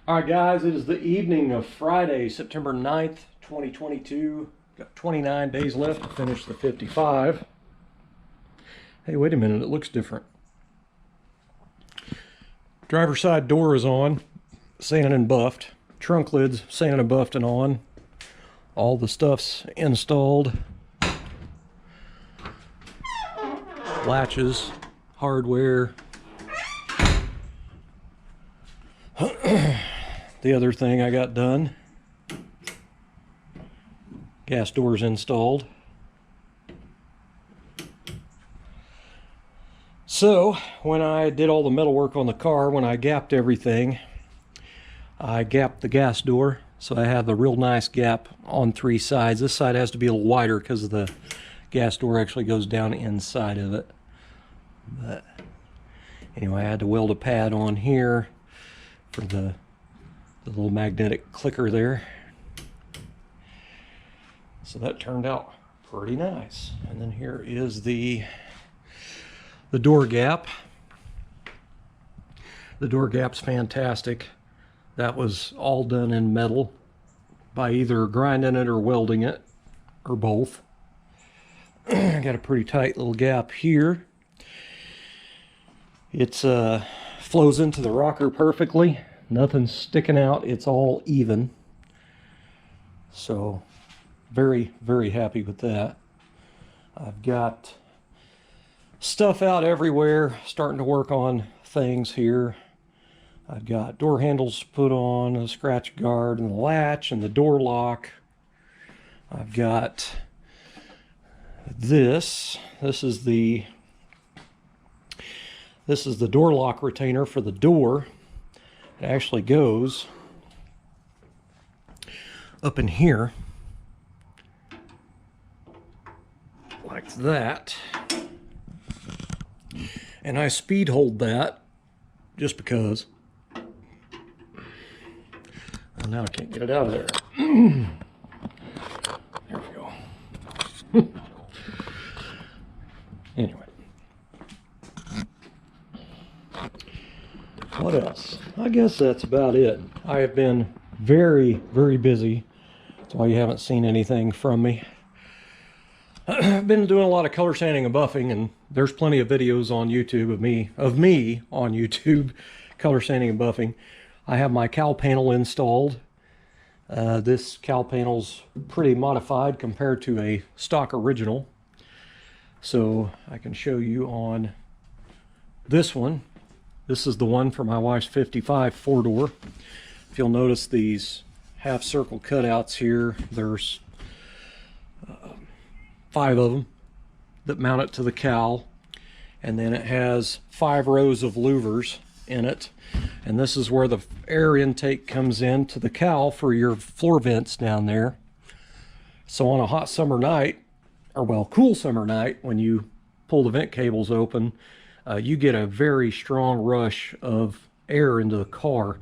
All right, guys, it is the evening of Friday, September 9th, 2022. Got 29 days left to finish the 55. Hey, wait a minute, it looks different. Driver's side door is on, sanded and buffed. Trunk lid's sanded and buffed and on. All the stuff's installed. Latches, hardware. The other thing I got done, gas doors installed. So when I did all the metal work on the car, when I gapped everything, I gapped the gas door, so I have a real nice gap on three sides. This side has to be a little wider because the gas door actually goes down inside of it. But anyway, I had to weld a pad on here for the little magnetic clicker there. So that turned out pretty nice. And then here is the door gap. The door gap's fantastic. That was all done in metal by either grinding it or welding it, or both. Got a pretty tight little gap here. It's flows into the rocker perfectly. Nothing's sticking out. It's all even. So very, very happy with that. I've got stuff out everywhere, starting to work on things here. I've got door handles put on, a scratch guard and the latch and the door lock. I've got this. This is the door lock retainer for the door. It actually goes up in here like that. And I speed hold that just because. And now I can't get it out of there. There we go. Anyway. What else? I guess that's about it. I have been very, very busy. That's why you haven't seen anything from me. I've been doing a lot of color sanding and buffing, and there's plenty of videos on YouTube of me on YouTube color sanding and buffing. I have my cowl panel installed. This cowl panel's pretty modified compared to a stock original. So I can show you on this one. This is the one for my wife's 55 four-door. If you'll notice these half circle cutouts here, there's 5 of them that mount it to the cowl. And then it has 5 rows of louvers in it. And this is where the air intake comes into the cowl for your floor vents down there. So on a hot summer night, or well, cool summer night, when you pull the vent cables open, you get a very strong rush of air into the car.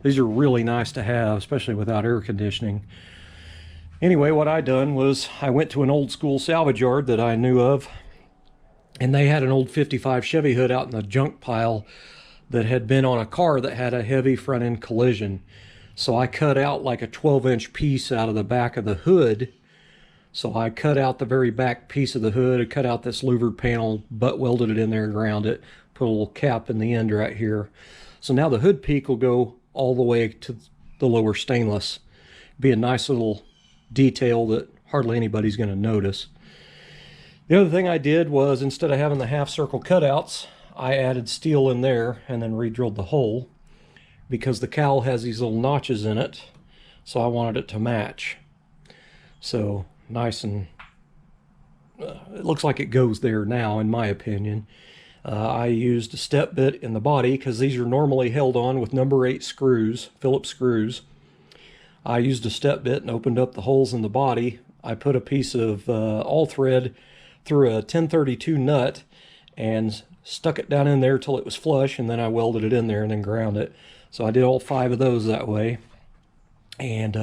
These are really nice to have, especially without air conditioning. Anyway, what I done was I went to an old school salvage yard that I knew of, and they had an old 55 Chevy hood out in the junk pile that had been on a car that had a heavy front end collision. So I cut out like a 12-inch piece out of the back of the hood. So I cut out the very back piece of the hood, I cut out this louvered panel, butt welded it in there, ground it, put a little cap in the end right here. So now the hood peak will go all the way to the lower stainless. Be a nice little detail that hardly anybody's going to notice. The other thing I did was, instead of having the half circle cutouts, I added steel in there and then re-drilled the hole, because the cowl has these little notches in it, so I wanted it to match. So nice, and it looks like it goes there now, in my opinion. I used a step bit in the body because these are normally held on with number 8 screws, Phillips screws. I used a step bit and opened up the holes in the body. I put a piece of all thread through a 1032 nut and stuck it down in there till it was flush, and then I welded it in there and then ground it. So I did all 5 of those that way, and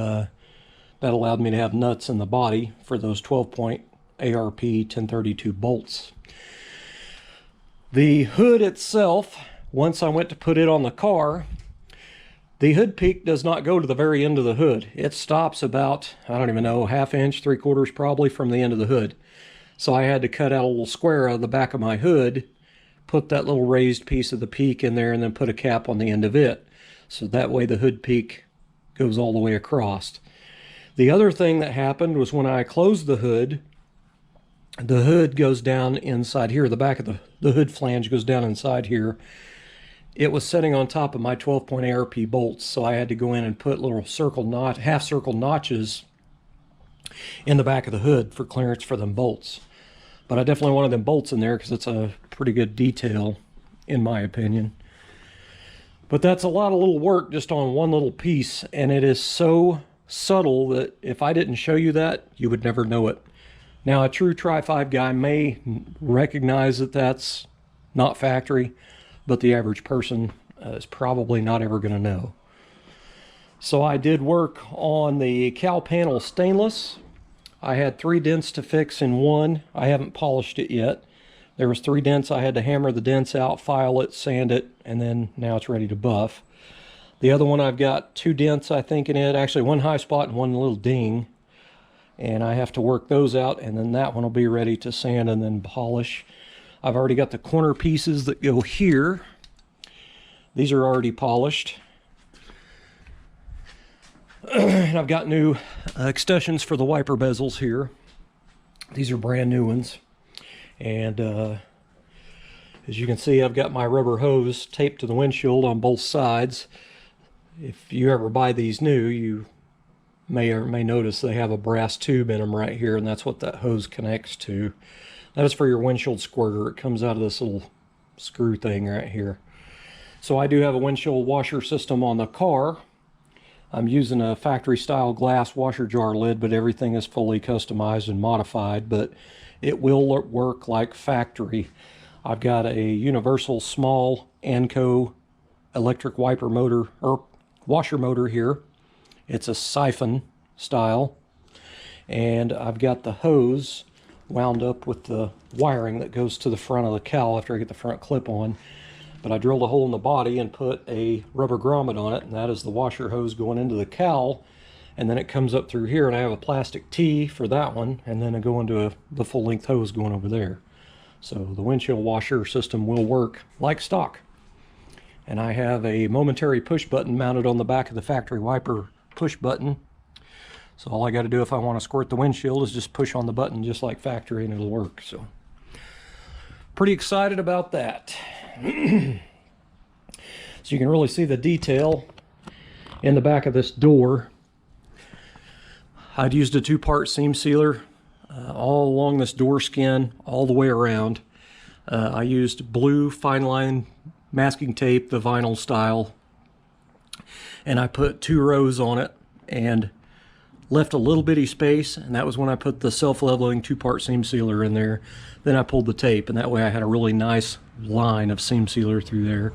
that allowed me to have nuts in the body for those 12-point ARP 1032 bolts. The hood itself, once I went to put it on the car, The hood peak does not go to the very end of the hood. It stops about, I don't even know, 1/2 inch, 3/4 probably from the end of the hood. So I had to cut out a little square out of the back of my hood, put that little raised piece of the peak in there, and then put a cap on the end of it. So that way the hood peak goes all the way across. The other thing that happened was when I closed the hood goes down inside here. The back of the hood flange goes down inside here. It was sitting on top of my 12-point ARP bolts, so I had to go in and put little half circle notches in the back of the hood for clearance for them bolts. But I definitely wanted them bolts in there because it's a pretty good detail, in my opinion. But that's a lot of little work just on one little piece, and it is so subtle that if I didn't show you that, you would never know it. Now, a true Tri-5 guy may recognize that that's not factory, but the average person is probably not ever going to know. So I did work on the cowl panel stainless. I had 3 dents to fix in one. I haven't polished it yet. There was 3 dents. I had to hammer the dents out, file it, sand it, and then now it's ready to buff. The other one, I've got 2 dents, I think, in it. Actually, 1 high spot and 1 little ding. And I have to work those out, and then that one will be ready to sand and then polish. I've already got the corner pieces that go here. These are already polished. And I've got new extensions for the wiper bezels here. These are brand new ones. And as you can see, I've got my rubber hose taped to the windshield on both sides. If you ever buy these new, you may or may notice they have a brass tube in them right here, and that's what that hose connects to. That is for your windshield squirter. It comes out of this little screw thing right here. So I do have a windshield washer system on the car. I'm using a factory style glass washer jar lid, but everything is fully customized and modified, but it will work like factory. I've got a universal small ANCO electric wiper motor, or washer motor here. It's a siphon style, and I've got the hose wound up with the wiring that goes to the front of the cowl after I get the front clip on. But I drilled a hole in the body and put a rubber grommet on it, and that is the washer hose going into the cowl, and then it comes up through here, and I have a plastic T for that one, and then I go into the full-length hose going over there. So the windshield washer system will work like stock. And I have a momentary push button mounted on the back of the factory wiper push button. So all I got to do if I want to squirt the windshield is just push on the button just like factory, and it'll work. So pretty excited about that. So you can really see the detail in the back of this door. I'd used a 2-part seam sealer all along this door skin all the way around. I used blue fine line masking tape, the vinyl style, and I put 2 rows on it and left a little bitty space, and that was when I put the self-leveling 2-part seam sealer in there. Then I pulled the tape, and that way I had a really nice line of seam sealer through there.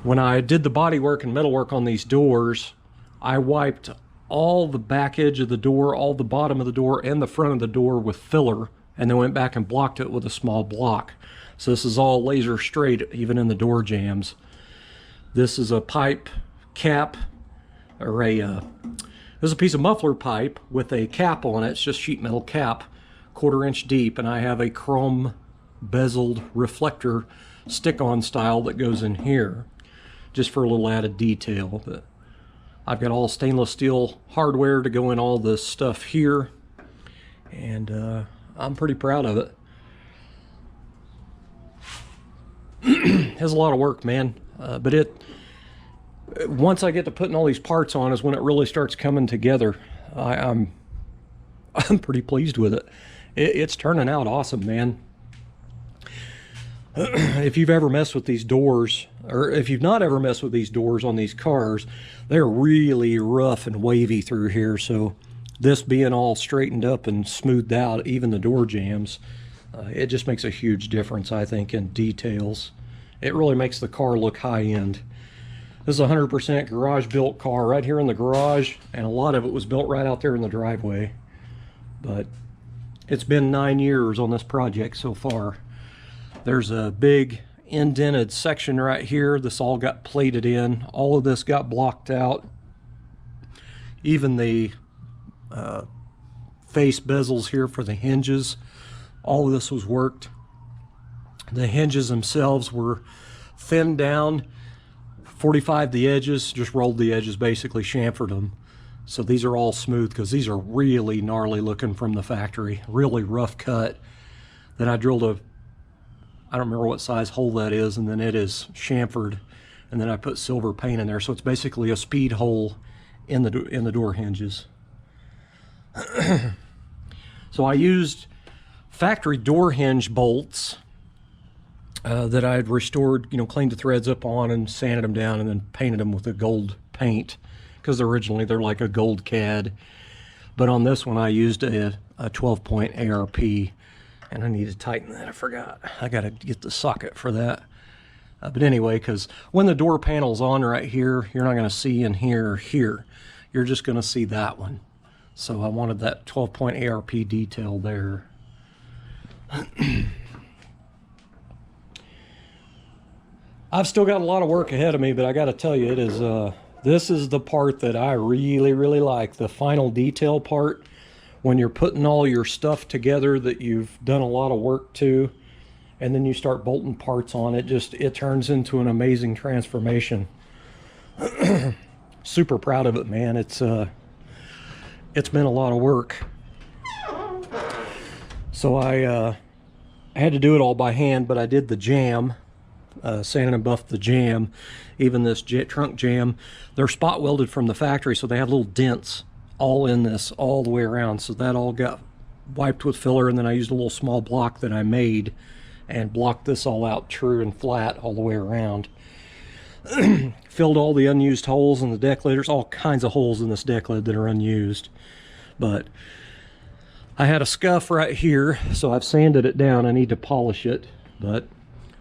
When I did the body work and metal work on these doors, I wiped all the back edge of the door, all the bottom of the door, and the front of the door with filler, and then went back and blocked it with a small block. So this is all laser straight, even in the door jambs. This is a pipe cap, or there's a piece of muffler pipe with a cap on it. It's just sheet metal cap, 1/4 inch deep, and I have a chrome bezeled reflector stick-on style that goes in here, just for a little added detail. But I've got all stainless steel hardware to go in all this stuff here, and I'm pretty proud of it. It has a lot of work, man, but once I get to putting all these parts on is when it really starts coming together. I'm pretty pleased with it. It's turning out awesome, man. If you've ever messed with these doors, or if you've not ever messed with these doors on these cars, they're really rough and wavy through here. So this being all straightened up and smoothed out, even the door jambs, it just makes a huge difference, I think, in details. It really makes the car look high-end. This is a 100% garage-built car right here in the garage, and a lot of it was built right out there in the driveway. But it's been 9 years on this project so far. There's a big indented section right here. This all got plated in. All of this got blocked out. Even the face bezels here for the hinges, all of this was worked. The hinges themselves were thinned down, 45 the edges, just rolled the edges, basically chamfered them. So these are all smooth because these are really gnarly looking from the factory, really rough cut. Then I drilled a, I don't remember what size hole that is, and then it is chamfered, and then I put silver paint in there. So it's basically a speed hole in the door hinges. So I used factory door hinge bolts that I had restored, you know, cleaned the threads up on and sanded them down and then painted them with a gold paint, because originally they're like a gold cad. But on this one I used a 12-point ARP, and I need to tighten that. I forgot. I got to get the socket for that. But anyway, because when the door panel's on right here, you're not going to see in here or here. You're just going to see that one. So I wanted that 12-point ARP detail there. I've still got a lot of work ahead of me, but I got to tell you, it is this is the part that I really, really like, the final detail part. When you're putting all your stuff together that you've done a lot of work to, and then you start bolting parts on it, it turns into an amazing transformation. Super proud of it, man. It's been a lot of work. So I had to do it all by hand, but I did the jamb. Sanded and buffed the jamb. Even this trunk jamb, they're spot welded from the factory, so they have little dents all in this all the way around. So that all got wiped with filler, and then I used a little small block that I made and blocked this all out true and flat all the way around. Filled all the unused holes in the deck lid. There's all kinds of holes in this deck lid that are unused, but I had a scuff right here, so I've sanded it down. I need to polish it, but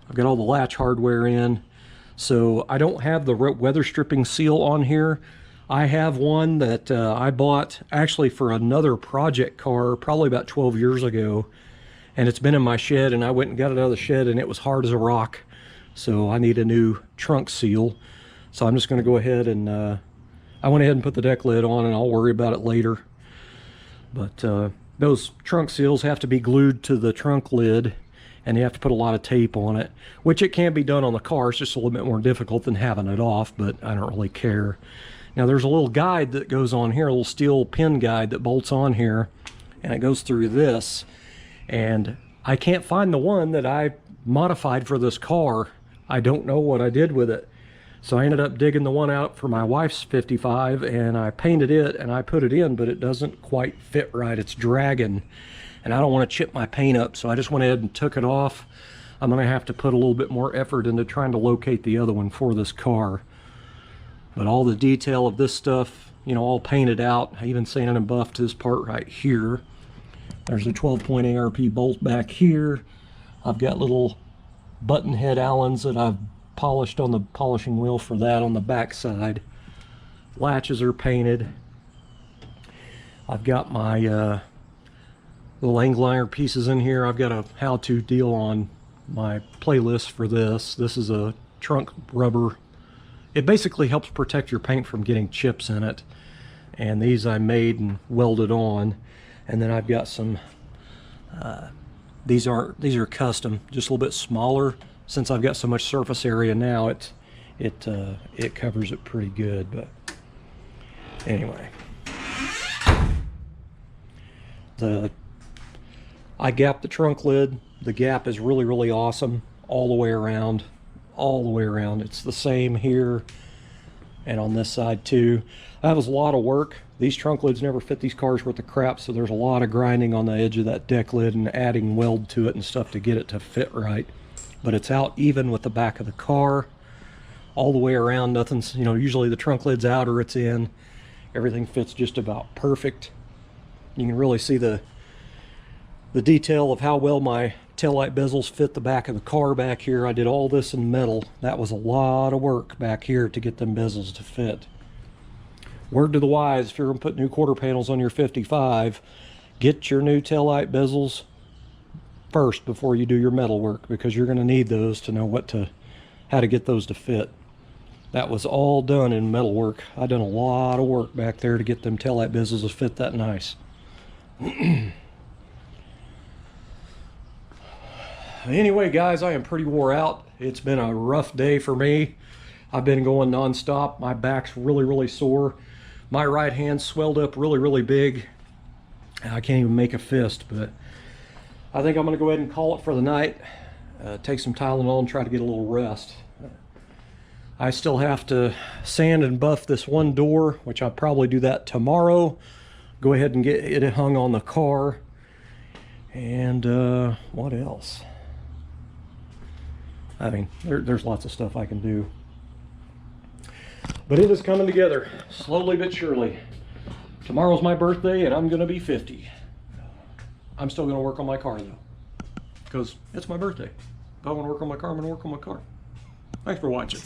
I've got all the latch hardware in. So I don't have the weather stripping seal on here. I have one that I bought actually for another project car probably about 12 years ago, and it's been in my shed, and I went and got it out of the shed, and it was hard as a rock. So I need a new trunk seal. So I'm just going to go ahead and I went ahead and put the deck lid on, and I'll worry about it later. But those trunk seals have to be glued to the trunk lid, and you have to put a lot of tape on it, which it can be done on the car. It's just a little bit more difficult than having it off, but I don't really care. Now there's a little guide that goes on here, a little steel pin guide that bolts on here, and it goes through this. And I can't find the one that I modified for this car. I don't know what I did with it. So I ended up digging the one out for my wife's 55, and I painted it and I put it in, but it doesn't quite fit right. It's dragging, and I don't want to chip my paint up, so I just went ahead and took it off. I'm going to have to put a little bit more effort into trying to locate the other one for this car. But all the detail of this stuff, you know, all painted out. I even sanded and buffed this part right here. There's a 12-point ARP bolt back here. I've got little button head Allens that I've polished on the polishing wheel for that on the back side. Latches are painted. I've got my little angle iron pieces in here. I've got a how-to deal on my playlist for this. This is a trunk rubber. It basically helps protect your paint from getting chips in it. And these I made and welded on. And then I've got some, these are custom, just a little bit smaller. Since I've got so much surface area now, it covers it pretty good. But anyway, I gapped the trunk lid. The gap is really, really awesome all the way around. All the way around. It's the same here and on this side too. That was a lot of work. These trunk lids never fit these cars worth of crap, so there's a lot of grinding on the edge of that deck lid and adding weld to it and stuff to get it to fit right. But it's out even with the back of the car all the way around. Nothing's, you know, usually the trunk lid's out or it's in. Everything fits just about perfect. You can really see the detail of how well my taillight bezels fit the back of the car back here. I did all this in metal. That was a lot of work back here to get them bezels to fit. Word to the wise, if you're going to put new quarter panels on your 55, get your new taillight bezels first before you do your metal work, because you're going to need those to know how to get those to fit. That was all done in metal work. I done a lot of work back there to get them taillight bezels to fit that nice. Anyway, guys, I am pretty wore out. It's been a rough day for me. I've been going non-stop. My back's really sore. My right hand swelled up really big. I can't even make a fist, but I think I'm going to go ahead and call it for the night. Take some Tylenol and try to get a little rest. I still have to sand and buff this one door, which I'll probably do that tomorrow. Go ahead and get it hung on the car. And what else? I mean, there's lots of stuff I can do. But it is coming together, slowly but surely. Tomorrow's my birthday, and I'm going to be 50. I'm still going to work on my car, though, because it's my birthday. If I want to work on my car, I'm going to work on my car. Thanks for watching.